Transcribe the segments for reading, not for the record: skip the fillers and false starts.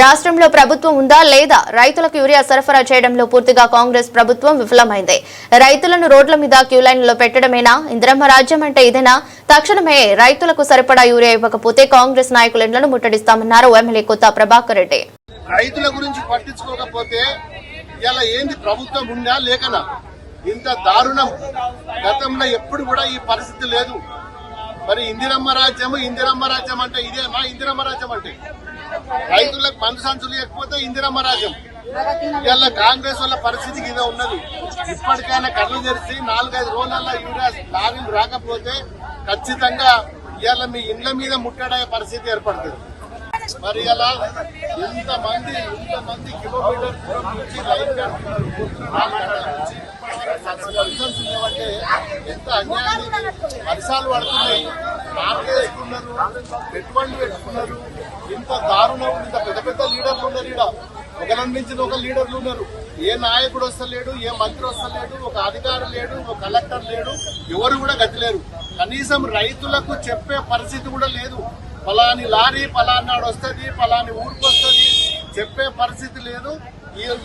రాష్ట్రంలో ప్రభుత్వం ఉందా లేదా? రైతులకు యూరియా సరఫరా చేయడంలో పూర్తిగా కాంగ్రెస్ ప్రభుత్వం విఫలమైంది. రైతులను రోడ్ల మీద క్యూ లైన్లలో పెట్టడమేనా ఇందిరమ్మ రాజ్యం అంటే ఇదేనా? తక్షణమే రైతులకు సరిపడా యూరియా ఇవ్వకపోతే కాంగ్రెస్ నాయకులు ఇళ్లను ముట్టడిస్తామన్నారు ఎమ్మెల్యే కొత్త ప్రభాకర్ రెడ్డి. రైతుల గురించి పట్టించుకోకపోతే ఇలా ఏంది ప్రభుత్వం ఉందా లేకనా? ఇంత దారుణం గతంలో ఎప్పుడు కూడా ఈ పరిస్థితి లేదు. మరి ఇందిరమ్మ రాజ్యం అంటే ఇదేనా? ఇందిరమ్మ రాజ్యం అంటే రైతులకు మందు సంచులు లేకపోతే ఇందిరమ్మ రాజ్యం. ఇలా కాంగ్రెస్ వాళ్ళ పరిస్థితి ఇదే ఉన్నది. ఇప్పటికైనా కళ్ళు తెరిచి 4-5 రోజులలో యూరియా లారీలు రాకపోతే ఖచ్చితంగా ఇవాళ మీ ఇండ్ల మీద ముట్టడే పరిస్థితి ఏర్పడుతుంది. మరి ఇలా ఇంతమంది కిలోమీటర్ దూరం నుంచి లైన్ అంటే ఎంత అన్యాయం! వర్షాలు పడుతున్నాయి, నాటేసుకున్నారు, పెట్టుబడులు పెట్టుకున్నారు. ఇంత దారుణం! ఇంత పెద్ద పెద్ద లీడర్లు ఉన్నారు ఈడ, ఒకరిని మించిన ఒక లీడర్లు ఉన్నారు. ఏ నాయకుడు వస్తలేడు, ఏ మంత్రి వస్తలేడు, ఒక అధికారి లేడు, ఒక కలెక్టర్ లేడు, ఎవరు కూడా గతి లేరు. కనీసం రైతులకు చెప్పే పరిస్థితి కూడా లేదు. ఫలాని లారీ ఫలానాడు వస్తుంది, ఫలాని ఊరికి వస్తుంది చెప్పే పరిస్థితి లేదు.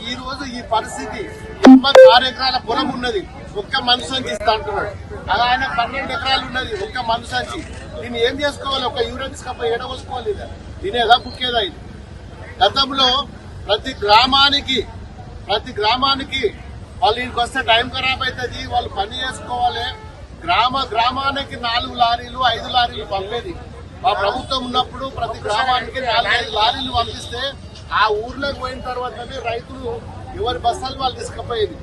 ఈ రోజు ఈ పరిస్థితి 6 ఎకరాల పొలం ఉన్నది, ఒక్క మనుషంచి ఇస్తా అంటున్నాడు. అలా ఆయన 12 ఎకరాలు ఉన్నది, ఒక్క మనుషంచి. దీన్ని ఏం చేసుకోవాలి? ఒక యూరియా తీసుకపోయి ఎడవసుకోవాలి. దీనేదా కుక్కేదా? ఇది గతంలో ప్రతి గ్రామానికి వాళ్ళు ఇంటికి వస్తే టైం ఖరాబ్ అవుతుంది, వాళ్ళు పని చేసుకోవాలి. గ్రామానికి 4 లారీలు 5 లారీలు పంపేది. మా ప్రభుత్వం ఉన్నప్పుడు ప్రతి గ్రామానికి 4-5 లారీలు పంపిస్తే ఆ ఊర్లోకి పోయిన తర్వాతనే రైతులు ఎవరి బస్తాలు వాళ్ళు తీసుకుపోయేది.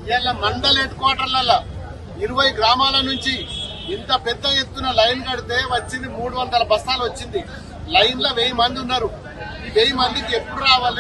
ఇలా మండల్ హెడ్ క్వార్టర్లలో 20 గ్రామాల నుంచి ఇంత పెద్ద ఎత్తున లైన్ కడితే వచ్చింది 300 బస్తాలు వచ్చింది. లైన్ లో 1000 మంది ఉన్నారు. ఈ 1000 మందికి ఎప్పుడు రావాలి?